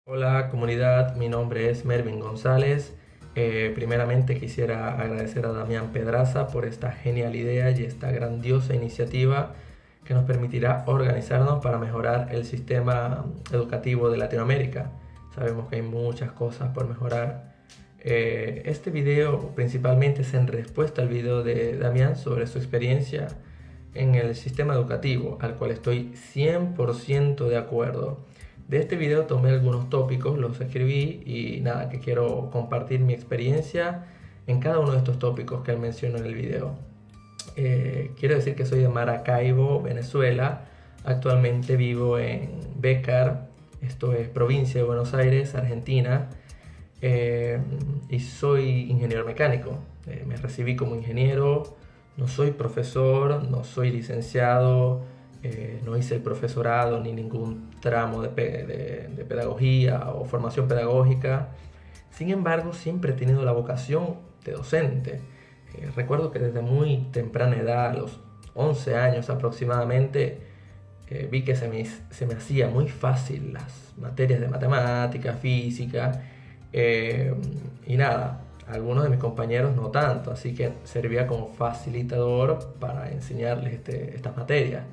Hola comunidad, mi nombre es Mervin González. Primeramente quisiera agradecer a Damián Pedraza por esta genial idea y esta grandiosa iniciativa que nos permitirá organizarnos para mejorar el sistema educativo de Latinoamérica. Sabemos que hay muchas cosas por mejorar. Este video principalmente es en respuesta al video de Damián sobre su experiencia en el sistema educativo, al cual estoy 100% de acuerdo. De este video tomé algunos tópicos, los escribí y nada, que quiero compartir mi experiencia en cada uno de estos tópicos que él menciona en el video. Quiero decir que soy de Maracaibo, Venezuela. Actualmente vivo en Bécar, esto es provincia de Buenos Aires, Argentina. Y soy ingeniero mecánico. Me recibí como ingeniero, no soy profesor, no soy licenciado. No hice el profesorado ni ningún tramo de pedagogía o formación pedagógica. Sin embargo, siempre he tenido la vocación de docente. Recuerdo que desde muy temprana edad, a los 11 años aproximadamente, vi que se me hacía muy fácil las materias de matemática, física, y nada, algunos de mis compañeros no tanto, así que servía como facilitador para enseñarles estas materias.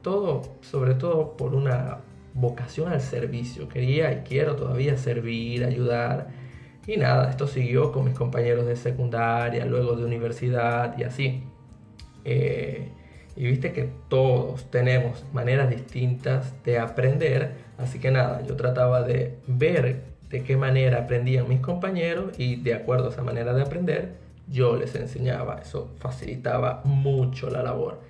Todo, sobre todo por una vocación al servicio. Quería y quiero todavía servir, ayudar. Y nada, esto siguió con mis compañeros de secundaria, luego de universidad y así. Y viste que todos tenemos maneras distintas de aprender. Así que nada, yo trataba de ver de qué manera aprendían mis compañeros y de acuerdo a esa manera de aprender, yo les enseñaba. Eso facilitaba mucho la labor.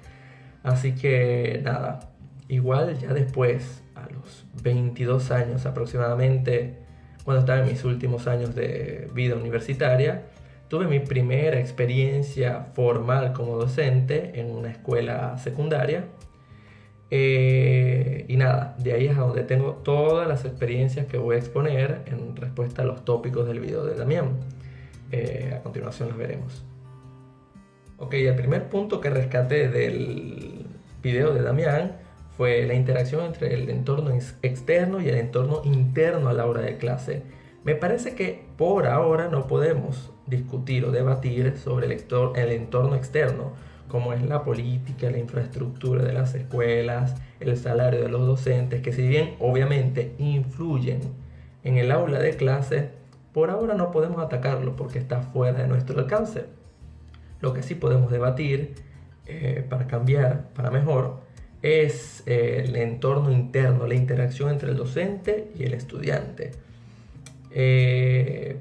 Así que nada, igual ya después, a los 22 años aproximadamente, cuando estaba en mis últimos años de vida universitaria, tuve mi primera experiencia formal como docente en una escuela secundaria. Y nada, de ahí es a donde tengo todas las experiencias que voy a exponer en respuesta a los tópicos del video de Damián. A continuación los veremos. Ok, el primer punto que rescaté del video de Damián fue la interacción entre el entorno externo y el entorno interno a la hora de clase. Me parece que por ahora no podemos discutir o debatir sobre el entorno externo, como es la política, la infraestructura de las escuelas, el salario de los docentes, que si bien obviamente influyen en el aula de clase, por ahora no podemos atacarlo porque está fuera de nuestro alcance. Lo que sí podemos debatir para cambiar, para mejor, es el entorno interno, la interacción entre el docente y el estudiante.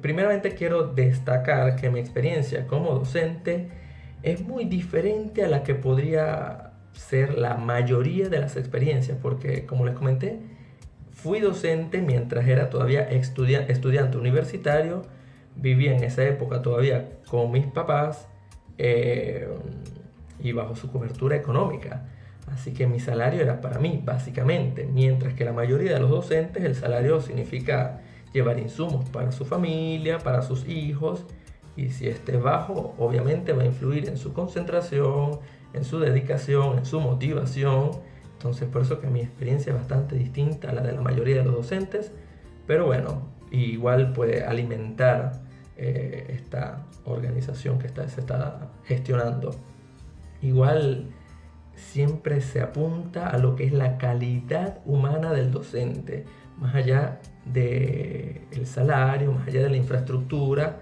Primeramente quiero destacar que mi experiencia como docente es muy diferente a la que podría ser la mayoría de las experiencias, porque como les comenté, fui docente mientras era todavía estudiante universitario, vivía en esa época todavía con mis papás, y bajo su cobertura económica. Así que mi salario era para mí, básicamente, mientras que la mayoría de los docentes el salario significa llevar insumos para su familia, para sus hijos, y si este es bajo, obviamente va a influir en su concentración, en su dedicación, en su motivación. Entonces, por eso que mi experiencia es bastante distinta a la de la mayoría de los docentes, pero bueno, igual puede alimentar esta organización que se está gestionando. Igual siempre se apunta a lo que es la calidad humana del docente, más allá del salario, más allá de la infraestructura.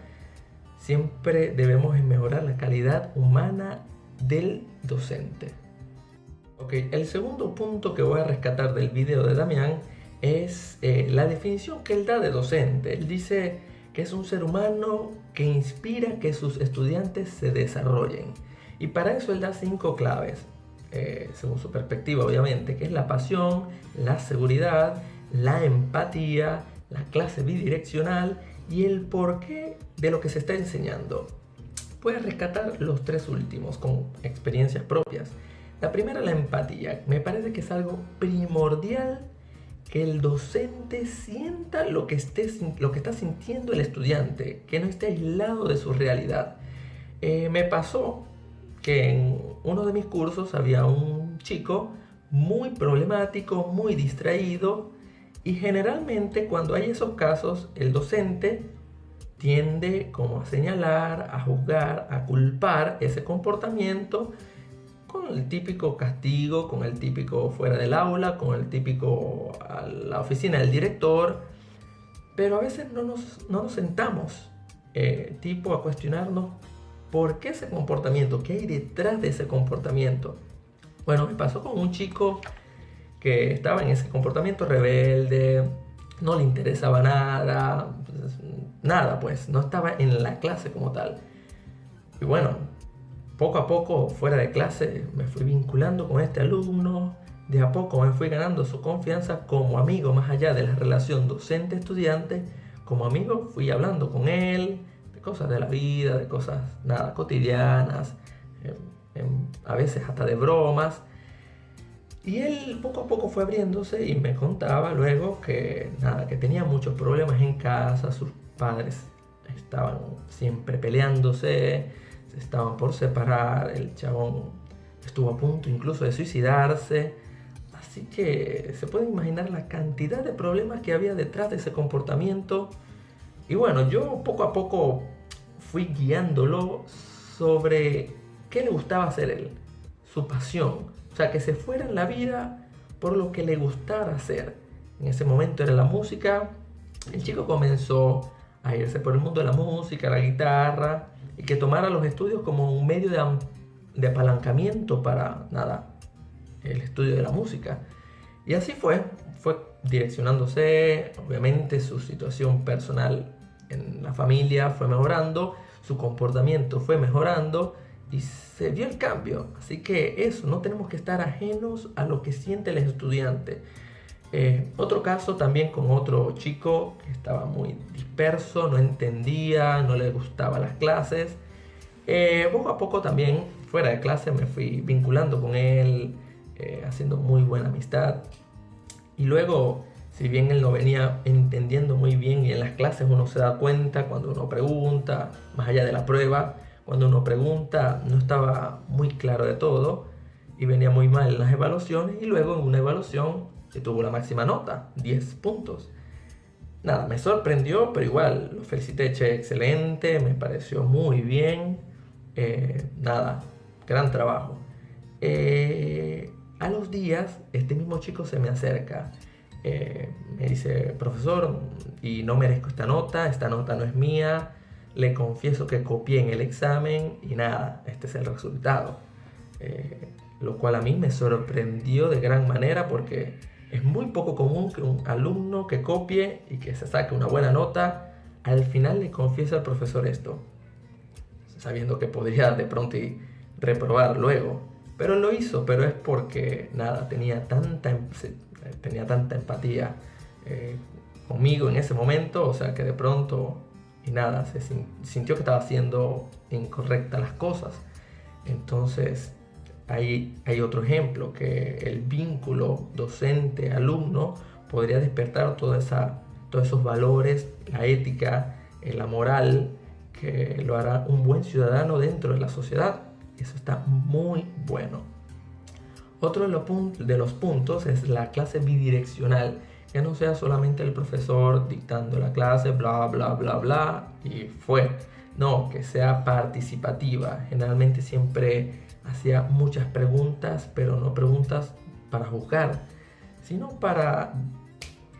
Siempre debemos mejorar la calidad humana del docente. Ok, el segundo punto que voy a rescatar del video de Damián es la definición que él da de docente. Él dice que es un ser humano que inspira que sus estudiantes se desarrollen. Y para eso él da 5 claves, según su perspectiva obviamente, que es la pasión, la seguridad, la empatía, la clase bidireccional y el porqué de lo que se está enseñando. Voy a rescatar los 3 últimos con experiencias propias. La primera, la empatía. Me parece que es algo primordial que el docente sienta lo que está sintiendo el estudiante, que no esté aislado de su realidad. Me pasó que en uno de mis cursos había un chico muy problemático, muy distraído, Y generalmente cuando hay esos casos, el docente tiende como a señalar, a juzgar, a culpar ese comportamiento con el típico castigo, con el típico fuera del aula, con el típico a la oficina del director, pero a veces no nos sentamos tipo a cuestionarnos por qué ese comportamiento, qué hay detrás de ese comportamiento. Bueno, me pasó con un chico que estaba en ese comportamiento rebelde, no le interesaba nada, pues no estaba en la clase como tal. Y bueno, poco a poco fuera de clase me fui vinculando con este alumno, de a poco me fui ganando su confianza como amigo, más allá de la relación docente-estudiante. Como amigo fui hablando con él de cosas de la vida, de cosas nada cotidianas, a veces hasta de bromas. Y él poco a poco fue abriéndose y me contaba luego que nada, que tenía muchos problemas en casa, sus padres estaban siempre peleándose, se estaban por separar, el chabón estuvo a punto incluso de suicidarse. Así que se puede imaginar la cantidad de problemas que había detrás de ese comportamiento. Y bueno, yo poco a poco fui guiándolo sobre qué le gustaba hacer él, su pasión. O sea, que se fuera en la vida por lo que le gustara hacer. En ese momento era la música. El chico comenzó a irse por el mundo de la música, la guitarra, y que tomara los estudios como un medio de apalancamiento para nada, el estudio de la música. Y así fue direccionándose. Obviamente su situación personal en la familia fue mejorando, su comportamiento fue mejorando y se vio el cambio. Así que eso, no tenemos que estar ajenos a lo que siente el estudiante. Otro caso también con otro chico que estaba muy disperso, no entendía, no le gustaban las clases. Poco a poco también fuera de clase me fui vinculando con él, haciendo muy buena amistad. Y luego, si bien él no venía entendiendo muy bien, y en las clases uno se da cuenta cuando uno pregunta, más allá de la prueba, cuando uno pregunta no estaba muy claro de todo y venía muy mal en las evaluaciones, y luego en una evaluación que tuvo la máxima nota, 10 puntos. Nada, me sorprendió, pero igual lo felicité, che, excelente, me pareció muy bien. Nada, gran trabajo. A los días, este mismo chico se me acerca, me dice: profesor, y no merezco esta nota no es mía, le confieso que copié en el examen y nada, este es el resultado. Lo cual a mí me sorprendió de gran manera, porque es muy poco común que un alumno que copie y que se saque una buena nota, al final le confiese al profesor esto, sabiendo que podría de pronto reprobar luego. Pero lo hizo, pero es porque nada, tenía tanta empatía conmigo en ese momento, o sea que de pronto y nada, se sintió que estaba haciendo incorrectas las cosas. Entonces hay otro ejemplo, que el vínculo docente-alumno podría despertar todos esos valores, la ética, la moral, que lo hará un buen ciudadano dentro de la sociedad. Eso está muy bueno. Otro de los puntos es la clase bidireccional, que no sea solamente el profesor dictando la clase, bla, bla, bla, bla, y fue. No, que sea participativa. Generalmente siempre hacía muchas preguntas, pero no preguntas para juzgar, sino para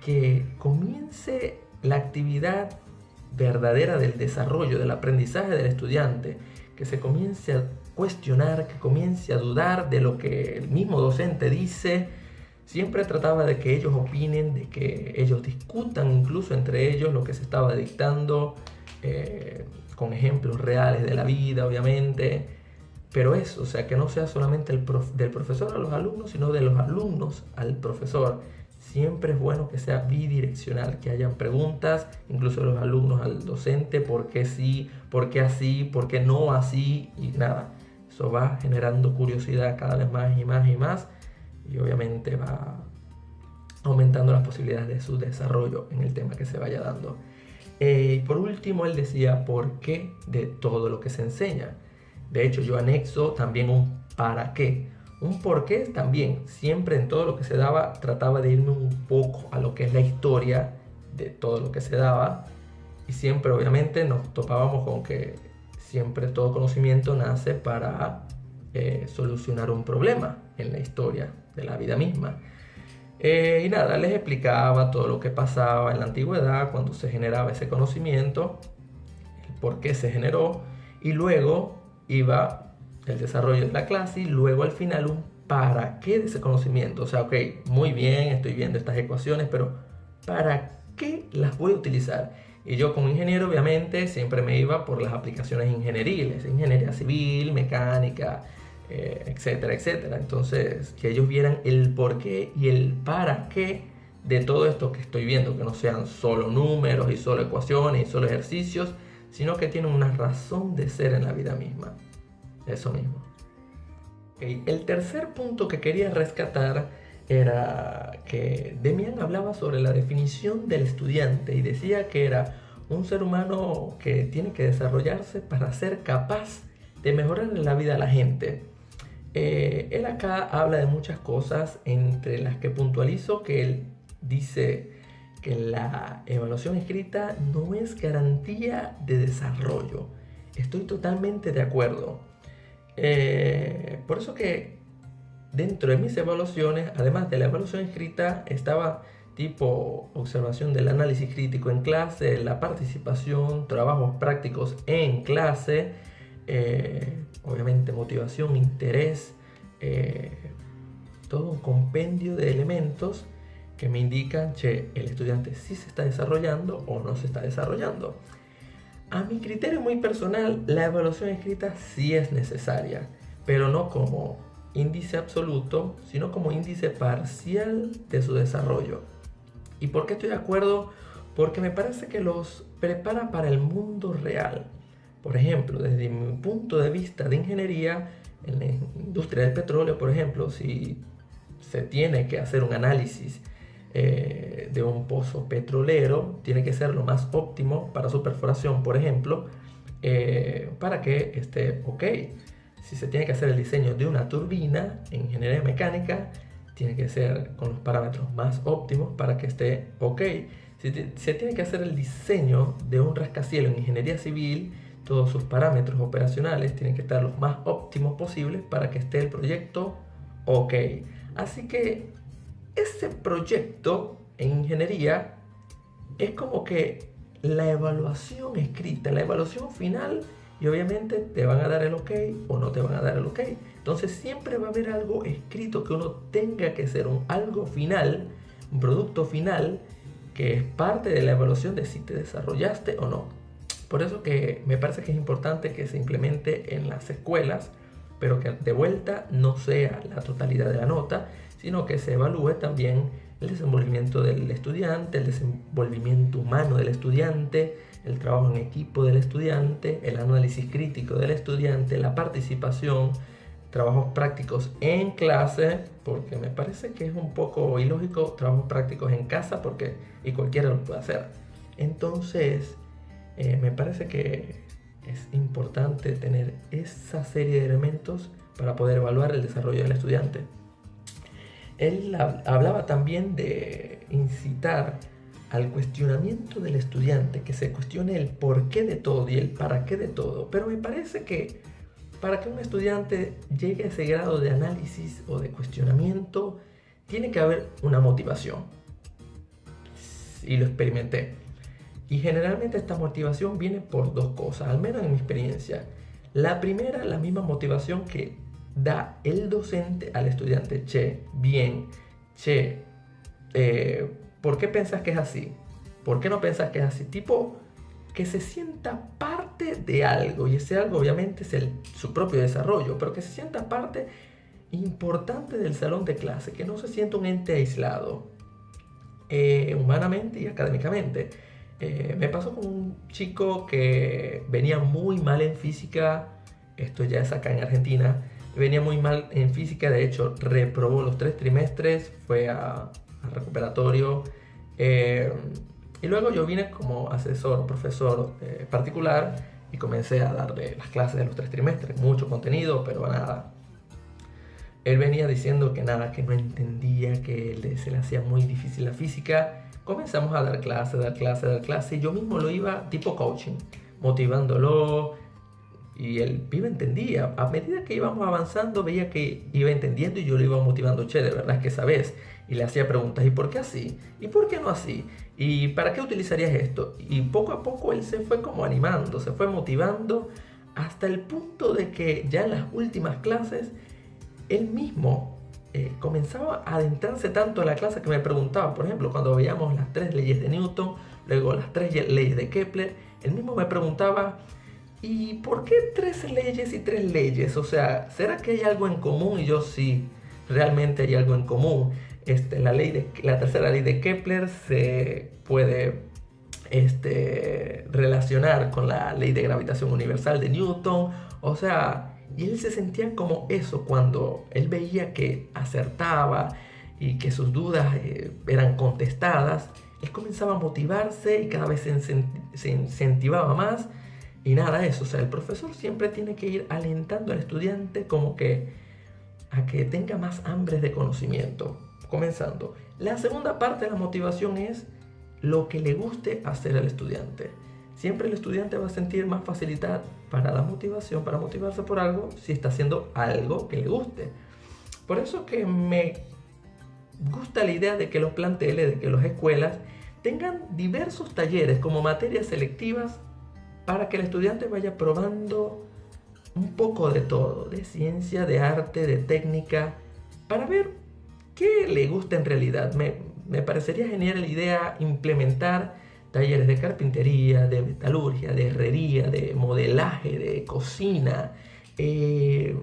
que comience la actividad verdadera del desarrollo, del aprendizaje del estudiante, que se comience a cuestionar, que comience a dudar de lo que el mismo docente dice. Siempre trataba de que ellos opinen, de que ellos discutan incluso entre ellos lo que se estaba dictando, con ejemplos reales de la vida, obviamente. Pero eso, o sea, que no sea solamente del profesor a los alumnos, sino de los alumnos al profesor. Siempre es bueno que sea bidireccional, que hayan preguntas, incluso de los alumnos al docente: ¿por qué sí? ¿Por qué así? ¿Por qué no así? Y nada, eso va generando curiosidad cada vez más y más y más, y obviamente va aumentando las posibilidades de su desarrollo en el tema que se vaya dando. Y por último, él decía: ¿por qué de todo lo que se enseña? De hecho, yo anexo también un para qué. Un porqué también, siempre en todo lo que se daba, trataba de irme un poco a lo que es la historia de todo lo que se daba. Y siempre obviamente nos topábamos con que siempre todo conocimiento nace para solucionar un problema en la historia de la vida misma. Y nada, les explicaba todo lo que pasaba en la antigüedad, cuando se generaba ese conocimiento, el por qué se generó, y luego iba el desarrollo de la clase y luego al final un para qué de ese conocimiento. O sea, ok, muy bien, estoy viendo estas ecuaciones, pero ¿para qué las voy a utilizar? Y yo como ingeniero obviamente siempre me iba por las aplicaciones ingenieriles, ingeniería civil, mecánica, etcétera, etcétera. Entonces, que ellos vieran el por qué y el para qué de todo esto que estoy viendo, que no sean solo números y solo ecuaciones y solo ejercicios, sino que tienen una razón de ser en la vida misma. Eso mismo. Okay. El tercer punto que quería rescatar era que Demian hablaba sobre la definición del estudiante y decía que era un ser humano que tiene que desarrollarse para ser capaz de mejorar la vida de la gente. Él acá habla de muchas cosas, entre las que puntualizo que él dice que la evaluación escrita no es garantía de desarrollo. Estoy totalmente de acuerdo. Por eso que dentro de mis evaluaciones, además de la evaluación escrita, estaba tipo observación del análisis crítico en clase, la participación, trabajos prácticos en clase, obviamente motivación, interés, todo un compendio de elementos que me indican que el estudiante sí se está desarrollando o no se está desarrollando. A mi criterio muy personal, la evaluación escrita sí es necesaria, pero no como índice absoluto, sino como índice parcial de su desarrollo. ¿Y por qué estoy de acuerdo? Porque me parece que los prepara para el mundo real. Por ejemplo, desde mi punto de vista de ingeniería, en la industria del petróleo, por ejemplo, si se tiene que hacer un análisis de un pozo petrolero, tiene que ser lo más óptimo para su perforación, por ejemplo, para que esté ok. Si se tiene que hacer el diseño de una turbina en ingeniería mecánica, tiene que ser con los parámetros más óptimos para que esté ok. Si se tiene que hacer el diseño de un rascacielos en ingeniería civil, todos sus parámetros operacionales tienen que estar los más óptimos posibles para que esté el proyecto ok. Así que ese proyecto en ingeniería es como que la evaluación escrita, la evaluación final, y obviamente te van a dar el ok o no te van a dar el ok. Entonces siempre va a haber algo escrito que uno tenga que ser algo final, un producto final, que es parte de la evaluación de si te desarrollaste o no. Por eso que me parece que es importante que se implemente en las escuelas, pero que de vuelta no sea la totalidad de la nota, sino que se evalúe también el desenvolvimiento del estudiante, el desenvolvimiento humano del estudiante, el trabajo en equipo del estudiante, el análisis crítico del estudiante, la participación, trabajos prácticos en clase, porque me parece que es un poco ilógico trabajos prácticos en casa, y cualquiera lo puede hacer. Entonces, me parece que es importante tener esa serie de elementos para poder evaluar el desarrollo del estudiante. Él hablaba también de incitar al cuestionamiento del estudiante, que se cuestione el porqué de todo y el para qué de todo. Pero me parece que para que un estudiante llegue a ese grado de análisis o de cuestionamiento, tiene que haber una motivación. Y lo experimenté. Y generalmente esta motivación viene por dos cosas, al menos en mi experiencia. La primera, la misma motivación que da el docente al estudiante. ¿Por qué piensas que es así? ¿Por qué no piensas que es así? Tipo, que se sienta parte de algo, y ese algo obviamente es su propio desarrollo, pero que se sienta parte importante del salón de clase, que no se sienta un ente aislado, humanamente y académicamente. Me pasó con un chico que venía muy mal en física, esto ya es acá en Argentina, venía muy mal en física, de hecho reprobó los 3 trimestres, fue a recuperatorio, y luego yo vine como asesor, profesor particular, y comencé a darle las clases de los 3 trimestres, mucho contenido, pero nada. él venía diciendo que nada, que no entendía, que se le hacía muy difícil la física. Comenzamos a dar clase, y yo mismo lo iba tipo coaching, motivándolo, y el pibe entendía. A medida que íbamos avanzando, veía que iba entendiendo y yo lo iba motivando. Che, de verdad es que sabes. Y le hacía preguntas, ¿y por qué así? ¿Y por qué no así? ¿Y para qué utilizarías esto? Y poco a poco él se fue como animando, se fue motivando, hasta el punto de que ya en las últimas clases, él mismo comenzaba a adentrarse tanto en la clase que me preguntaba, por ejemplo, cuando veíamos las 3 leyes de Newton, luego las 3 leyes de Kepler, él mismo me preguntaba, ¿y por qué 3 leyes y 3 leyes? O sea, ¿será que hay algo en común? Y yo sí, realmente hay algo en común. La tercera ley de Kepler se puede relacionar con la ley de gravitación universal de Newton. O sea, y él se sentía como eso cuando él veía que acertaba y que sus dudas eran contestadas. Él comenzaba a motivarse y cada vez se incentivaba más. Y nada, eso, o sea, el profesor siempre tiene que ir alentando al estudiante como que a que tenga más hambre de conocimiento. Comenzando. La segunda parte de la motivación es lo que le guste hacer al estudiante. Siempre el estudiante va a sentir más facilidad para la motivación, para motivarse por algo, si está haciendo algo que le guste. Por eso que me gusta la idea de que los planteles, de que las escuelas tengan diversos talleres como materias selectivas para que el estudiante vaya probando un poco de todo, de ciencia, de arte, de técnica, para ver qué le gusta en realidad. Me parecería genial la idea implementar talleres de carpintería, de metalurgia, de herrería, de modelaje, de cocina, de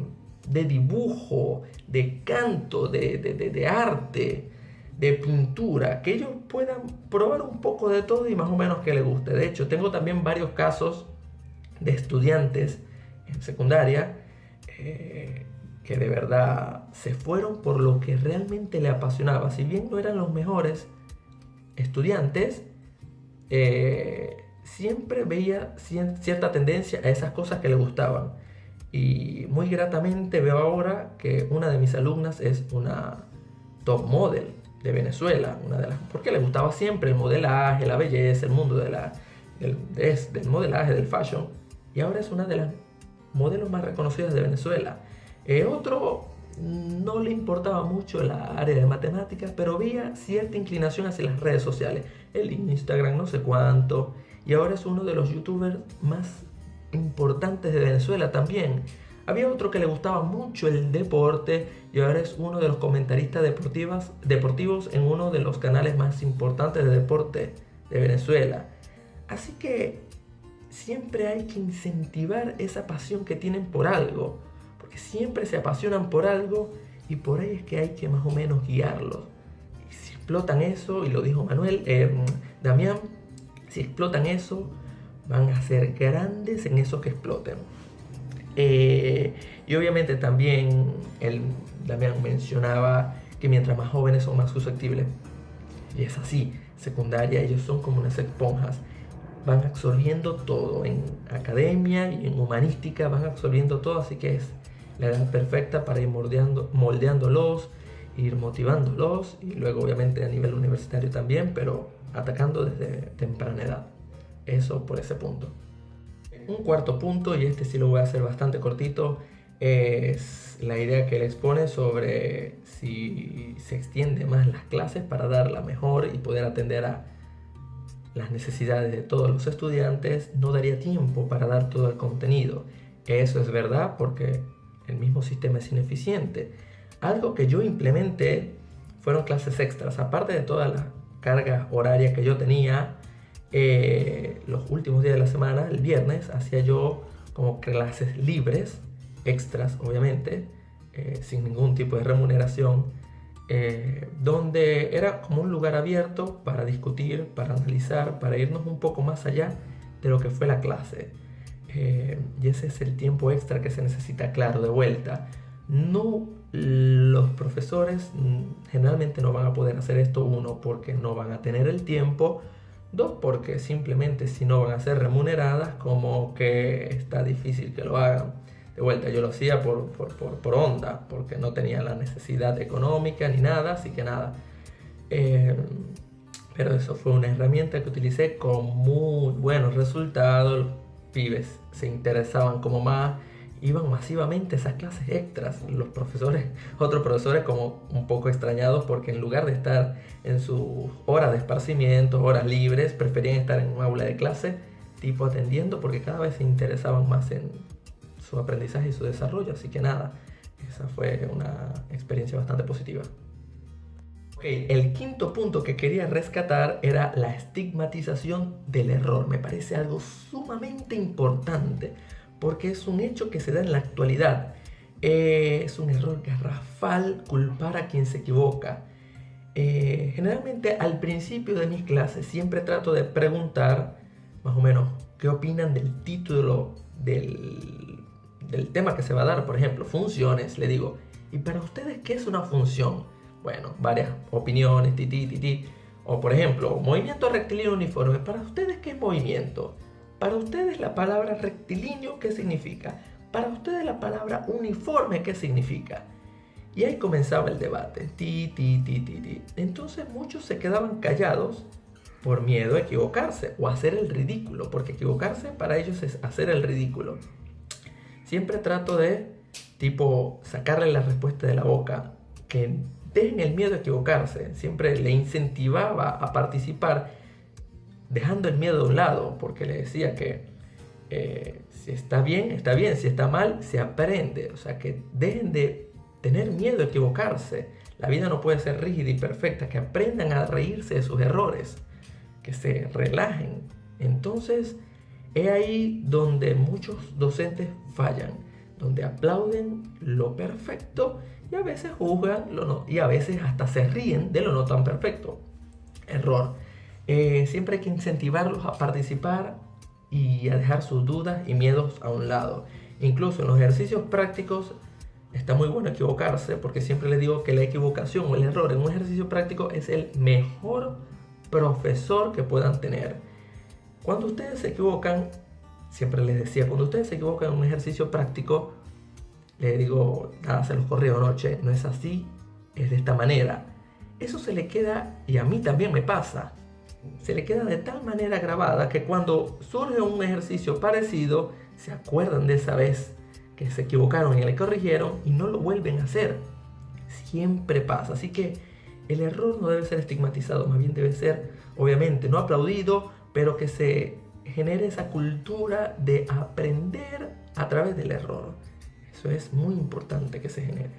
dibujo, de canto, de arte, de pintura, que ellos puedan probar un poco de todo y más o menos que les guste. De hecho, tengo también varios casos de estudiantes en secundaria que de verdad se fueron por lo que realmente le apasionaba. Si bien no eran los mejores estudiantes, siempre veía cierta tendencia a esas cosas que le gustaban. Y muy gratamente veo ahora que una de mis alumnas es una top model de Venezuela, porque le gustaba siempre el modelaje, la belleza, el mundo del modelaje, del fashion, y ahora es una de las modelos más reconocidas de Venezuela. Otro no le importaba mucho la área de matemáticas, pero veía cierta inclinación hacia las redes sociales, el Instagram, no sé cuánto, y ahora es uno de los youtubers más importantes de Venezuela también. Había otro que le gustaba mucho el deporte y ahora es uno de los comentaristas deportivos en uno de los canales más importantes de deporte de Venezuela. Así que siempre hay que incentivar esa pasión que tienen por algo, porque siempre se apasionan por algo y por ahí es que hay que más o menos guiarlos. Y si explotan eso, y lo dijo Damián, si explotan eso, van a ser grandes en eso que exploten. Y obviamente también Damián mencionaba que mientras más jóvenes son más susceptibles. Y es así, secundaria ellos son como unas esponjas. Van absorbiendo todo, en academia y en humanística van absorbiendo todo, así que es la edad perfecta para ir moldeándolos, ir motivándolos y luego obviamente a nivel universitario también, pero atacando desde temprana edad. Eso por ese punto. Un cuarto punto, y este sí lo voy a hacer bastante cortito, es la idea que él expone sobre si se extiende más las clases para darla mejor y poder atender a las necesidades de todos los estudiantes, no daría tiempo para dar todo el contenido. Eso es verdad porque el mismo sistema es ineficiente. Algo que yo implementé fueron clases extras, aparte de toda la carga horaria que yo tenía. Los últimos días de la semana, el viernes, hacía yo como clases libres, extras obviamente, sin ningún tipo de remuneración, donde era como un lugar abierto para discutir, para analizar, para irnos un poco más allá de lo que fue la clase. Y ese es el tiempo extra que se necesita, claro, de vuelta. No, los profesores generalmente no van a poder hacer esto, uno, porque no van a tener el tiempo, dos, porque simplemente si no van a ser remuneradas, como que está difícil que lo hagan. De vuelta, yo lo hacía por onda, porque no tenía la necesidad económica ni nada, así que nada. Pero eso fue una herramienta que utilicé con muy buenos resultados. Los pibes se interesaban como más, iban masivamente a esas clases extras. Los profesores, otros profesores como un poco extrañados porque en lugar de estar en sus horas de esparcimiento, horas libres, preferían estar en un aula de clase, tipo atendiendo, porque cada vez se interesaban más en su aprendizaje y su desarrollo. Así que nada, esa fue una experiencia bastante positiva. Ok, el quinto punto que quería rescatar era la estigmatización del error. Me parece algo sumamente importante porque es un hecho que se da en la actualidad. Es un error garrafal culpar a quien se equivoca. Generalmente al principio de mis clases siempre trato de preguntar más o menos qué opinan del título del tema que se va a dar. Por ejemplo, funciones. Le digo, ¿y para ustedes qué es una función? Bueno, varias opiniones, O por ejemplo, movimiento rectilíneo uniforme. ¿Para ustedes qué es movimiento? Para ustedes la palabra rectilíneo, ¿qué significa? Para ustedes la palabra uniforme, ¿qué significa? Y ahí comenzaba el debate. Entonces muchos se quedaban callados por miedo a equivocarse o a hacer el ridículo, porque equivocarse para ellos es hacer el ridículo. Siempre trato de, sacarle la respuesta de la boca, que dejen el miedo a equivocarse. Siempre le incentivaba a participar, dejando el miedo a un lado, porque le decía que si está bien, si está mal, se aprende. O sea, que dejen de tener miedo a equivocarse. La vida no puede ser rígida y perfecta, que aprendan a reírse de sus errores, que se relajen. Entonces, es ahí donde muchos docentes fallan, donde aplauden lo perfecto y a veces juzgan y a veces hasta se ríen de lo no tan perfecto. Error. Siempre hay que incentivarlos a participar y a dejar sus dudas y miedos a un lado. Incluso en los ejercicios prácticos está muy bueno equivocarse, porque siempre les digo que la equivocación o el error en un ejercicio práctico es el mejor profesor que puedan tener. Cuando ustedes se equivocan, siempre les decía, cuando ustedes se equivocan en un ejercicio práctico, les digo, nada, se los corrijo anoche, no es así, es de esta manera. Eso se le queda, y a mí también me pasa, se le queda de tal manera grabada que cuando surge un ejercicio parecido, se acuerdan de esa vez que se equivocaron y le corrigieron y no lo vuelven a hacer. Siempre pasa, así que el error no debe ser estigmatizado, más bien debe ser, obviamente, no aplaudido, pero que se genere esa cultura de aprender a través del error. Eso es muy importante que se genere.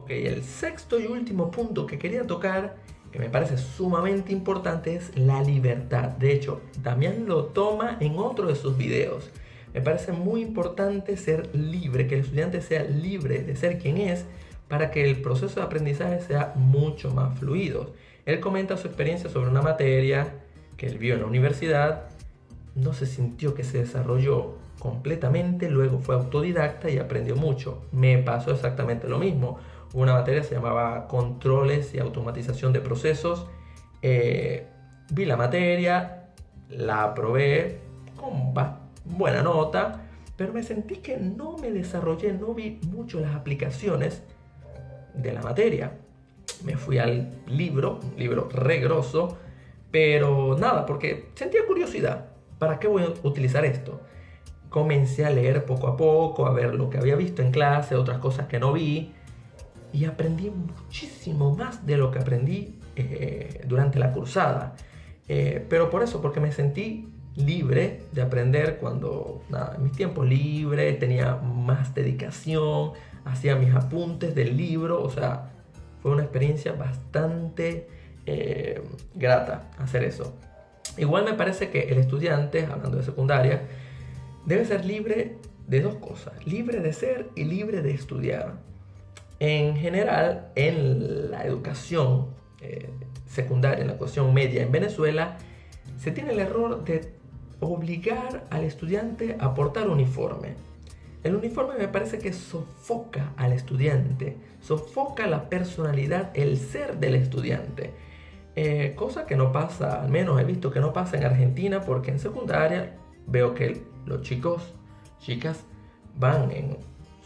Ok, el sexto y último punto que quería tocar, que me parece sumamente importante, es la libertad. De hecho, Damián lo toma en otro de sus videos. Me parece muy importante ser libre, que el estudiante sea libre de ser quien es, para que el proceso de aprendizaje sea mucho más fluido. Él comenta su experiencia sobre una materia que él vio en la universidad, no se sintió que se desarrolló completamente, luego fue autodidacta y aprendió mucho. Me pasó exactamente lo mismo. Una materia se llamaba controles y automatización de procesos. Vi la materia, la aprobé con buena nota, pero me sentí que no me desarrollé, no vi mucho las aplicaciones de la materia. Me fui al libro, un libro re grosso, pero nada, porque sentía curiosidad. ¿Para qué voy a utilizar esto? Comencé a leer poco a poco, a ver lo que había visto en clase, otras cosas que no vi, y aprendí muchísimo más de lo que aprendí durante la cursada. Pero por eso, porque me sentí libre de aprender cuando, nada, en mis tiempos libres, tenía más dedicación, hacía mis apuntes del libro, o sea, fue una experiencia bastante grata hacer eso. Igual me parece que el estudiante, hablando de secundaria, debe ser libre de dos cosas, libre de ser y libre de estudiar. En general, en la educación secundaria, en la educación media en Venezuela, se tiene el error de obligar al estudiante a portar uniforme. El uniforme me parece que sofoca al estudiante, sofoca la personalidad, el ser del estudiante. Cosa que no pasa, al menos he visto que no pasa en Argentina, porque en secundaria veo que los chicos, chicas, van en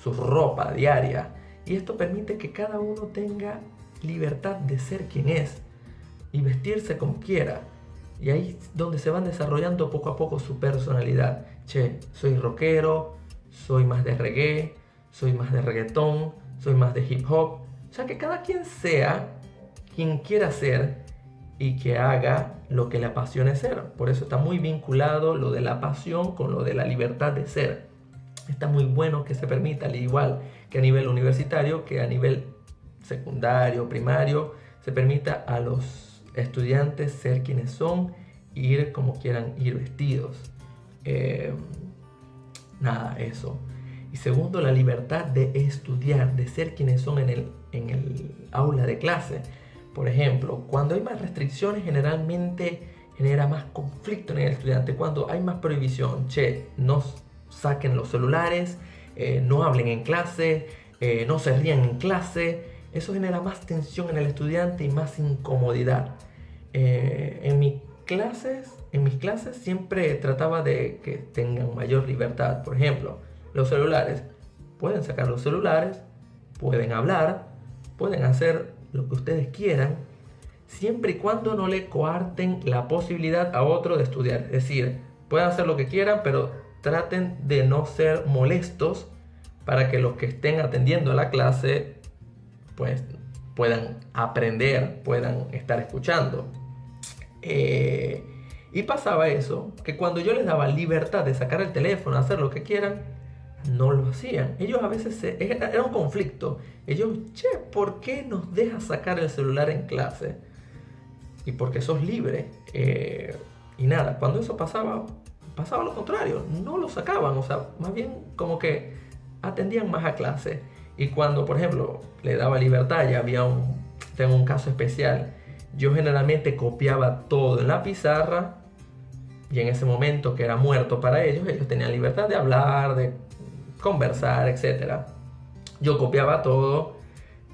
su ropa diaria. Y esto permite que cada uno tenga libertad de ser quien es y vestirse como quiera. Y ahí es donde se van desarrollando poco a poco su personalidad. Che, soy rockero, soy más de reggae, soy más de reggaetón, soy más de hip hop. O sea, que cada quien sea quien quiera ser y que haga lo que le apasione ser. Por eso está muy vinculado lo de la pasión con lo de la libertad de ser. Está muy bueno que se permita, al igual que a nivel universitario, que a nivel secundario, primario, se permita a los estudiantes ser quienes son, ir como quieran ir vestidos. Nada, eso. Y segundo, la libertad de estudiar, de ser quienes son en el aula de clase. Por ejemplo, cuando hay más restricciones, generalmente genera más conflicto en el estudiante. Cuando hay más prohibición, che, no saquen los celulares, no hablen en clase, no se rían en clase. Eso genera más tensión en el estudiante y más incomodidad. En mis clases siempre trataba de que tengan mayor libertad. Por ejemplo, los celulares. Pueden sacar los celulares, pueden hablar, pueden hacer lo que ustedes quieran, siempre y cuando no le coarten la posibilidad a otro de estudiar. Es decir, pueden hacer lo que quieran, pero traten de no ser molestos para que los que estén atendiendo a la clase pues puedan aprender, puedan estar escuchando. Y pasaba eso, que cuando yo les daba libertad de sacar el teléfono, hacer lo que quieran, no lo hacían. Ellos a veces era un conflicto. Ellos, che, ¿por qué nos dejas sacar el celular en clase? Y porque sos libre. Y nada, cuando eso pasaba lo contrario, no lo sacaban. O sea, más bien como que atendían más a clase. Y cuando, por ejemplo, le daba libertad, ya tengo un caso especial. Yo generalmente copiaba todo en la pizarra. Y en ese momento que era muerto para ellos tenían libertad de hablar, de conversar, etc. Yo copiaba todo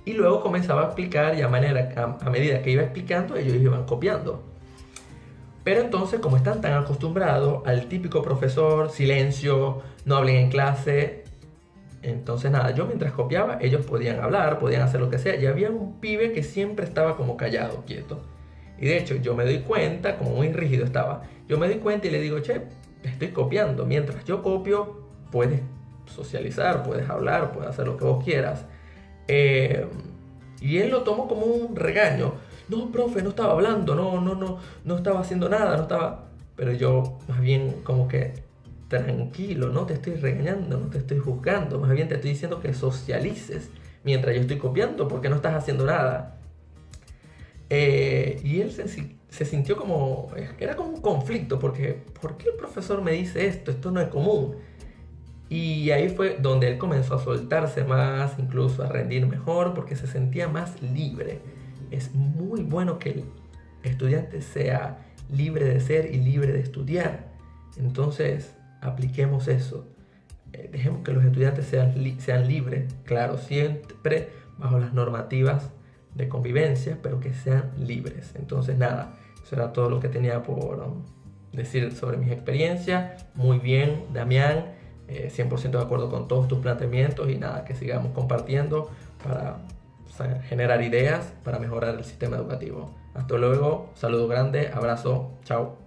y luego comenzaba a explicar y a medida que iba explicando, ellos iban copiando. Pero entonces, como están tan acostumbrados al típico profesor, silencio, no hablen en clase, entonces nada, yo mientras copiaba, ellos podían hablar, podían hacer lo que sea, y había un pibe que siempre estaba como callado, quieto. Y de hecho, yo me doy cuenta, como muy rígido estaba, yo me doy cuenta y le digo, che, estoy copiando. Mientras yo copio, puedes socializar, puedes hablar, puedes hacer lo que vos quieras. Y él lo tomó como un regaño. No, profe, no estaba hablando, no estaba haciendo nada, no estaba... Pero yo, más bien, como que, tranquilo, no te estoy regañando, no te estoy juzgando, más bien te estoy diciendo que socialices mientras yo estoy copiando, porque no estás haciendo nada. Y él se sintió como... Era como un conflicto, porque ¿por qué el profesor me dice esto? Esto no es común. Y ahí fue donde él comenzó a soltarse más, incluso a rendir mejor, porque se sentía más libre. Es muy bueno que el estudiante sea libre de ser y libre de estudiar. Entonces, apliquemos eso. Dejemos que los estudiantes sean libres, claro, siempre bajo las normativas de convivencia, pero que sean libres. Entonces, nada, eso era todo lo que tenía por decir sobre mis experiencias. Muy bien, Damián. 100% de acuerdo con todos tus planteamientos y nada, que sigamos compartiendo para generar ideas para mejorar el sistema educativo. Hasta luego, saludo grande, abrazo, chao.